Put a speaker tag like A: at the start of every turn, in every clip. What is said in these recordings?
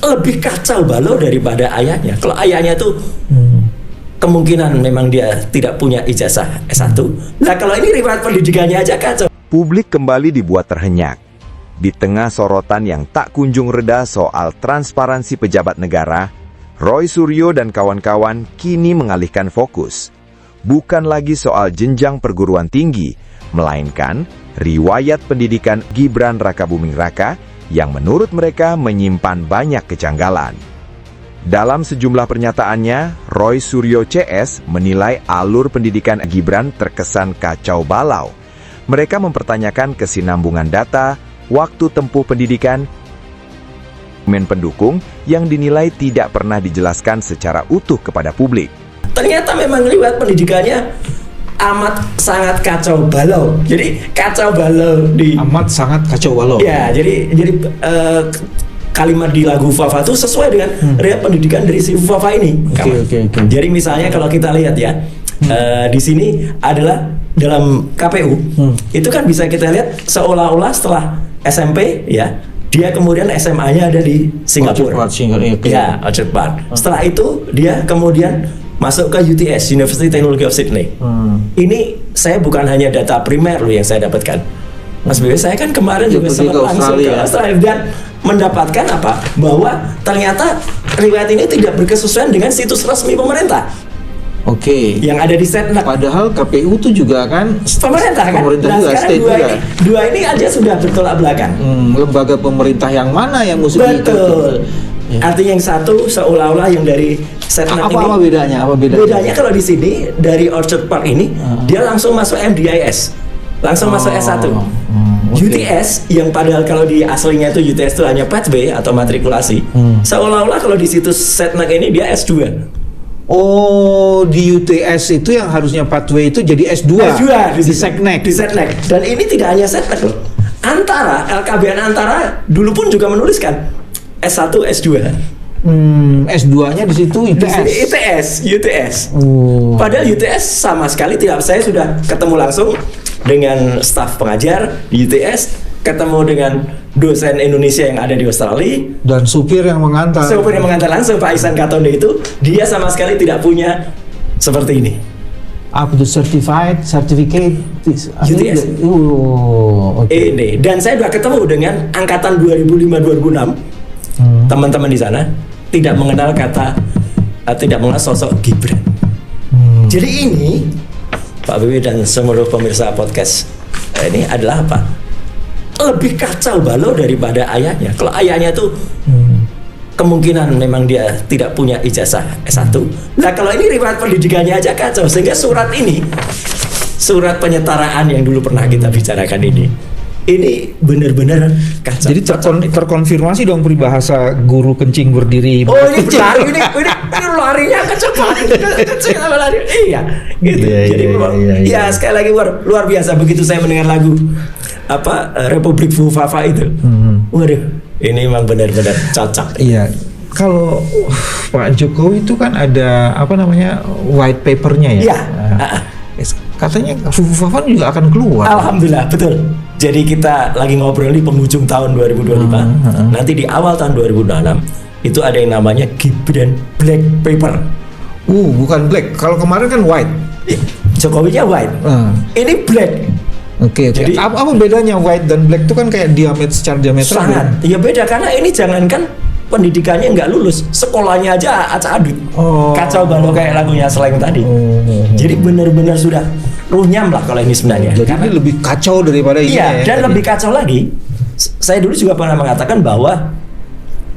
A: lebih kacau balau daripada ayahnya. Kalau ayahnya tuh kemungkinan memang dia tidak punya ijazah S1. Nah kalau ini riwayat pendidikannya aja kacau.
B: Publik kembali dibuat terhenyak. Di tengah sorotan yang tak kunjung reda soal transparansi pejabat negara, Roy Suryo dan kawan-kawan kini mengalihkan fokus. Bukan lagi soal jenjang perguruan tinggi, melainkan riwayat pendidikan Gibran Rakabuming Raka yang menurut mereka menyimpan banyak kejanggalan. Dalam sejumlah pernyataannya, Roy Suryo CS menilai alur pendidikan Gibran terkesan kacau balau. Mereka mempertanyakan kesinambungan data, waktu tempuh pendidikan, pendukung yang dinilai tidak pernah dijelaskan secara utuh kepada publik.
A: Ternyata memang riwayat pendidikannya amat sangat kacau balau. Jadi kacau balau di
C: amat sangat kacau balau.
A: Ya, jadi kalimat di lagu Fafa itu sesuai dengan riwayat pendidikan dari si Fafa ini.
C: Oke.
A: Jadi misalnya kalau kita lihat ya, di sini adalah dalam KPU itu kan bisa kita lihat seolah-olah setelah SMP ya, dia kemudian SMA-nya ada di Singapura. Ya, Orchard Park. Setelah itu dia kemudian masuk ke UTS, University Technology of Sydney. Ini saya bukan hanya data primer loh yang saya dapatkan. Mas Bebe, saya kan kemarin juga sempat langsung ke Australia dan mendapatkan apa? Bahwa ternyata riwayat ini tidak berkesesuaian dengan situs resmi pemerintah.
C: Oke.
A: Yang ada di Setnek.
C: Padahal KPU itu juga kan
A: pemerintah kan.
C: Pemerintah juga, state juga.
A: Dua ini aja sudah bertolak belakang.
C: Lembaga pemerintah yang mana yang mesti
A: betul. Artinya yang satu seolah-olah yang dari Setnek ini.
C: Apa bedanya?
A: Bedanya kalau di sini dari Orchard Park ini dia langsung masuk MDIS. Langsung masuk S1. UTS yang padahal kalau di aslinya itu UTS itu hanya pathway atau matrikulasi. Seolah-olah kalau di situs Setnek ini dia S2.
C: Oh, di UTS itu yang harusnya pathway itu jadi S2 di Setnek.
A: Di Setnek. Dan ini tidak hanya Setnek loh. Antara LKBN Antara dulu pun juga menuliskan S1, S2.
C: S2-nya di situ ITS.
A: UTS. Padahal UTS sama sekali tidak. Saya sudah ketemu langsung dengan staf pengajar di UTS, ketemu dengan dosen Indonesia yang ada di Australia
C: dan supir yang mengantar.
A: Langsung Pak Ihsan Katonde itu, dia sama sekali tidak punya seperti ini.
C: Apa itu certificate
A: UTS. Ini dan saya sudah ketemu dengan angkatan 2005-2006. Teman-teman di sana tidak mengenal tidak mengenal sosok Gibran. Jadi ini Pak Bibi dan seluruh pemirsa podcast ini adalah apa? Lebih kacau balau daripada ayahnya. Kalau ayahnya tuh kemungkinan memang dia tidak punya ijazah S1. Nah kalau ini riwayat pendidikannya aja kacau. Sehingga surat ini, surat penyetaraan yang dulu pernah kita bicarakan ini benar-benar kacau.
C: Jadi terkonfirmasi dong peribahasa guru kencing berdiri.
A: Oh ini benar, ini larinya kecepatan, kencing apa lari? Iya, gitu. Jadi ya sekali lagi luar biasa begitu saya mendengar lagu Republik Fafa itu. Waduh, ini memang benar-benar cocok.
C: Iya. Kalau Pak Jokowi itu kan ada white papernya ya.
A: Iya.
C: Katanya Fafa juga akan keluar.
A: Alhamdulillah, betul. Jadi kita lagi ngobrol di penghujung tahun 2025. Nanti di awal tahun 2026 itu ada yang namanya Gibran Black Paper.
C: Bukan black. Kalau kemarin kan white.
A: Jokowinya white. Ini black.
C: Oke. Jadi apa bedanya white dan black itu kan kayak secara diameter?
A: Sangat. Ya beda karena ini jangankan pendidikannya nggak lulus, sekolahnya aja acak-adut. Kacau balau kayak lagunya Slang tadi. Jadi benar-benar sudah runyam lah kalau ini sebenarnya.
C: Jadi karena ini lebih kacau daripada ini.
A: Iya, dan lebih kacau lagi. Saya dulu juga pernah mengatakan bahwa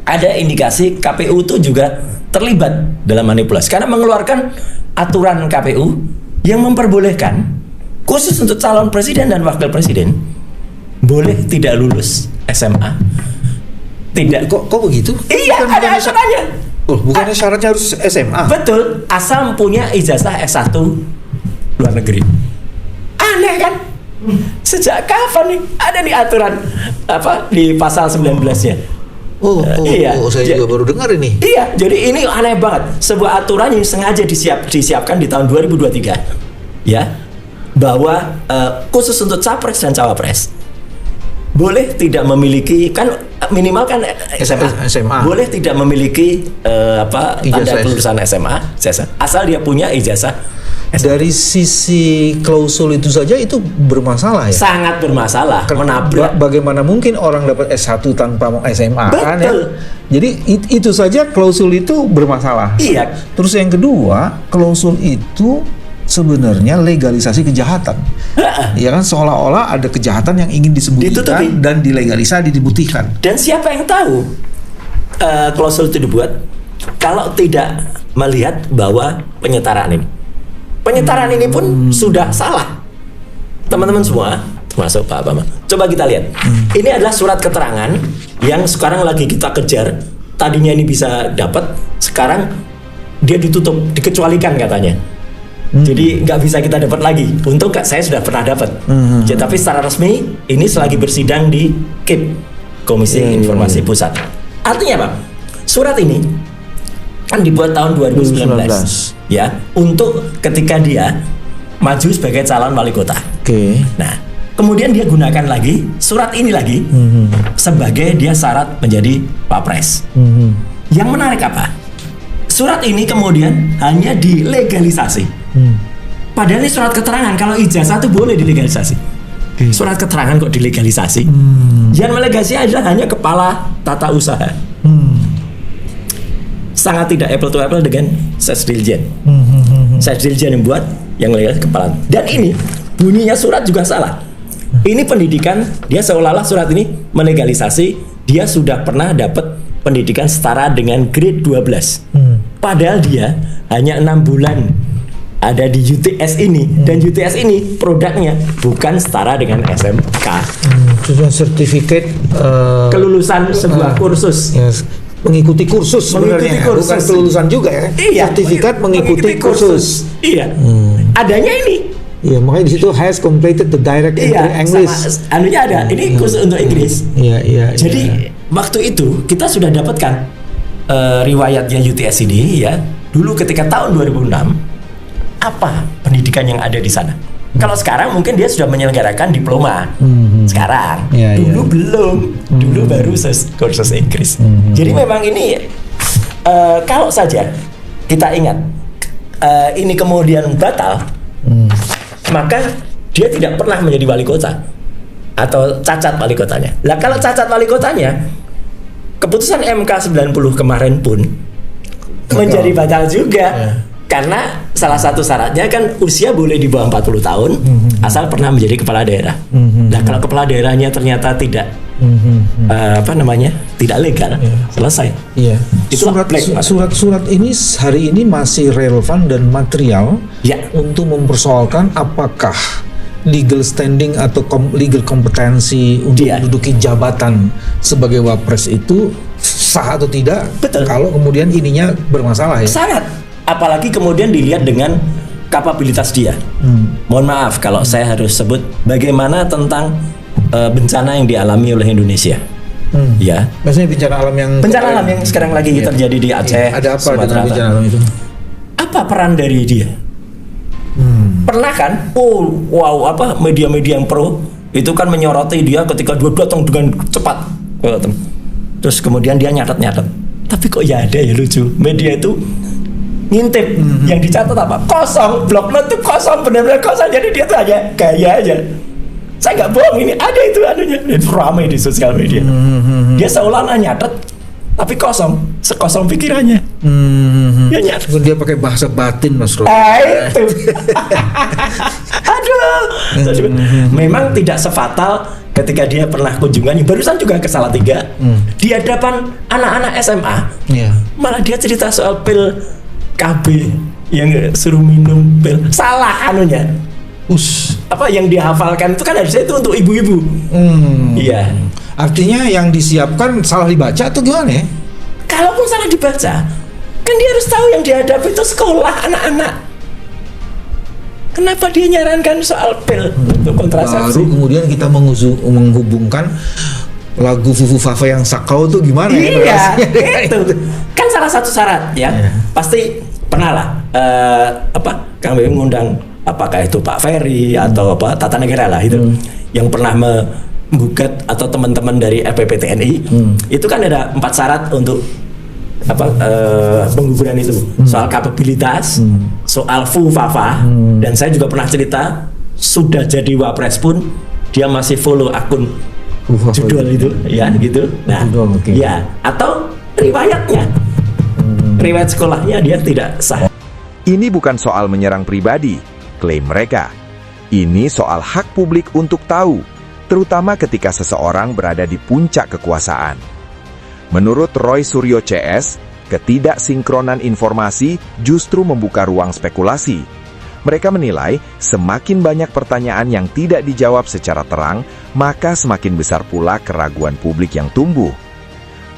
A: ada indikasi KPU itu juga terlibat dalam manipulasi karena mengeluarkan aturan KPU yang memperbolehkan khusus untuk calon presiden dan wakil presiden boleh tidak lulus SMA. Tidak.
C: Kok begitu?
A: Iya, ada aturannya.
C: Bukannya syaratnya harus SMA?
A: Betul, asal punya ijazah S1 luar negeri. Aneh kan? Sejak kapan nih ada di aturan di pasal 19-nya?
C: Iya. Saya juga baru dengar ini.
A: Iya, jadi ini aneh banget. Sebuah aturan yang sengaja disiapkan di tahun 2023, ya, bahwa khusus untuk capres dan cawapres boleh tidak memiliki, kan minimal kan
C: SMA.
A: Boleh tidak memiliki tanda
C: Ijazah.
A: kelulusan SMA, asal dia punya ijazah.
C: Dari sisi klausul itu saja itu bermasalah ya.
A: Sangat bermasalah, menabrak.
C: Bagaimana mungkin orang dapat S1 tanpa SMA kan ya?
A: Betul.
C: Jadi itu saja klausul itu bermasalah.
A: Iya.
C: Terus yang kedua, klausul itu sebenarnya legalisasi kejahatan. Ya kan, seolah-olah ada kejahatan yang ingin disembunyikan
A: Ditutupi.
C: dan dilegalisasi, dibuktikan.
A: Dan siapa yang tahu klausul itu dibuat kalau tidak melihat bahwa penyetaraan ini pun sudah salah. Teman-teman semua, termasuk Pak Bama, coba kita lihat. Ini adalah surat keterangan yang sekarang lagi kita kejar. Tadinya ini bisa dapat, sekarang dia ditutup, dikecualikan katanya. Jadi nggak bisa kita dapat lagi. Untung saya sudah pernah dapat. Jadi, tapi secara resmi ini selagi bersidang di KIP, Komisi Informasi Pusat. Artinya apa? Surat ini kan dibuat tahun 2019 ya, untuk ketika dia maju sebagai calon wali kota.
C: Oke.
A: Nah, kemudian dia gunakan lagi surat ini lagi sebagai dia syarat menjadi Wapres. Yang menarik apa? Surat ini kemudian hanya dilegalisasi. Padahal ini surat keterangan, kalau ijazah itu boleh dilegalisasi. Surat keterangan kok dilegalisasi? Yang melegalisasi adalah hanya kepala tata usaha. Sangat tidak apple to apple dengan Sesdirjen. Sesdirjen yang buat, yang legal kepala. Dan ini bunyinya surat juga salah. Ini pendidikan, dia seolah-olah surat ini melegalisasi dia sudah pernah dapat pendidikan setara dengan grade 12. Padahal dia hanya 6 bulan ada di UTS ini, dan UTS ini produknya bukan setara dengan SMK.
C: Sudah sertifikat
A: Kelulusan sebuah kursus.
C: Yes. Mengikuti kursus sebenarnya,
A: kursus.
C: bukan kelulusan juga ya.
A: Iya,
C: Sertifikat mengikuti kursus.
A: Iya. Adanya ini.
C: Iya, makanya di situ has completed the direct entry English.
A: Anunya ada. Ini khusus untuk Inggris.
C: Iya.
A: Jadi waktu itu kita sudah dapatkan riwayatnya UTS ini ya. Dulu ketika tahun 2006, apa pendidikan yang ada di sana? Kalau sekarang mungkin dia sudah menyelenggarakan diploma. Sekarang, dulu belum. Dulu baru kursus Inggris. Jadi memang ini kalau saja kita ingat ini kemudian batal, maka dia tidak pernah menjadi wali kota atau cacat wali kotanya. Lah kalau cacat wali kotanya, keputusan MK 90 kemarin pun menjadi batal juga. Karena salah satu syaratnya kan usia boleh di bawah 40 tahun asal pernah menjadi kepala daerah. Nah, kalau kepala daerahnya ternyata tidak tidak legal, selesai.
C: Iya. Surat ini hari ini masih relevan dan material untuk mempersoalkan apakah legal standing atau legal kompetensi untuk menduduki jabatan sebagai Wapres itu sah atau tidak.
A: Betul.
C: Kalau kemudian ininya bermasalah ya.
A: Sangat. Apalagi kemudian dilihat dengan kapabilitas dia. Mohon maaf kalau saya harus sebut bagaimana tentang bencana yang dialami oleh Indonesia. Ya.
C: Maksudnya bencana alam yang
A: sekarang lagi terjadi di Aceh.
C: Ada apa
A: Sumatera
C: dengan bencana alam itu?
A: Apa peran dari dia? Pernah kan? Media-media yang pro itu kan menyoroti dia ketika dia datang dengan cepat. Terus kemudian dia nyatet. Tapi kok ya ada ya lucu. Media itu ngintip, yang dicatat apa? Kosong, bloknot itu kosong, benar-benar kosong. Jadi dia tuh hanya gaya aja. Saya nggak bohong, ini ada itu anunya. Itu ramai di sosial media. Dia seolah-olah nyatet, tapi kosong, sekosong pikirannya. Dia nyatet.
C: Dia pakai bahasa batin, Mas Roy.
A: Itu. Aduh. Memang tidak sefatal ketika dia pernah kunjungan, barusan juga ke Salatiga, di hadapan anak-anak SMA. Malah dia cerita soal pil KB yang suruh minum pil, salah anunya. Apa yang dihafalkan itu kan harusnya itu untuk ibu-ibu. Iya.
C: Artinya yang disiapkan salah dibaca atau gimana ya?
A: Kalaupun salah dibaca, kan dia harus tahu yang dihadapi itu sekolah anak-anak. Kenapa dia nyarankan soal pil untuk kontrasepsi?
C: Baru kemudian kita menghubungkan lagu Fufu Fafa yang Sakau tuh gimana
A: ya? Itu kan salah satu syarat ya. Pasti pernah lah Kang Bim ngundang apakah itu Pak Ferry atau Tata Negara lah itu yang pernah menggugat atau teman-teman dari FPP TNI, itu kan ada 4 syarat untuk pengguguran itu. Soal kapabilitas, soal fufafa, dan saya juga pernah cerita sudah jadi wapres pun dia masih follow akun judul itu, ya gitu. Nah, ya atau riwayatnya, riwayat sekolahnya dia tidak sah.
B: Ini bukan soal menyerang pribadi, klaim mereka. Ini soal hak publik untuk tahu, terutama ketika seseorang berada di puncak kekuasaan. Menurut Roy Suryo CS, ketidaksinkronan informasi justru membuka ruang spekulasi. Mereka menilai semakin banyak pertanyaan yang tidak dijawab secara terang, maka semakin besar pula keraguan publik yang tumbuh.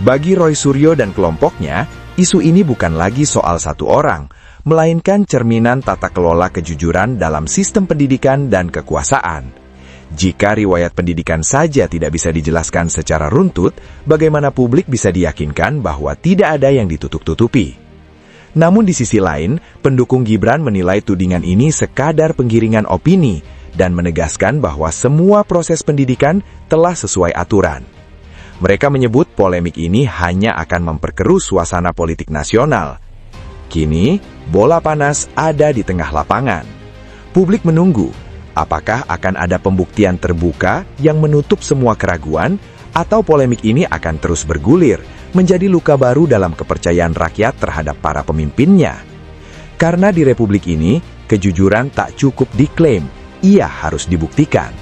B: Bagi Roy Suryo dan kelompoknya, isu ini bukan lagi soal satu orang, melainkan cerminan tata kelola kejujuran dalam sistem pendidikan dan kekuasaan. Jika riwayat pendidikan saja tidak bisa dijelaskan secara runtut, bagaimana publik bisa diyakinkan bahwa tidak ada yang ditutup-tutupi? Namun di sisi lain, pendukung Gibran menilai tudingan ini sekadar penggiringan opini dan menegaskan bahwa semua proses pendidikan telah sesuai aturan. Mereka menyebut polemik ini hanya akan memperkeruh suasana politik nasional. Kini, bola panas ada di tengah lapangan. Publik menunggu, apakah akan ada pembuktian terbuka yang menutup semua keraguan, atau polemik ini akan terus bergulir, menjadi luka baru dalam kepercayaan rakyat terhadap para pemimpinnya. Karena di republik ini, kejujuran tak cukup diklaim, ia harus dibuktikan.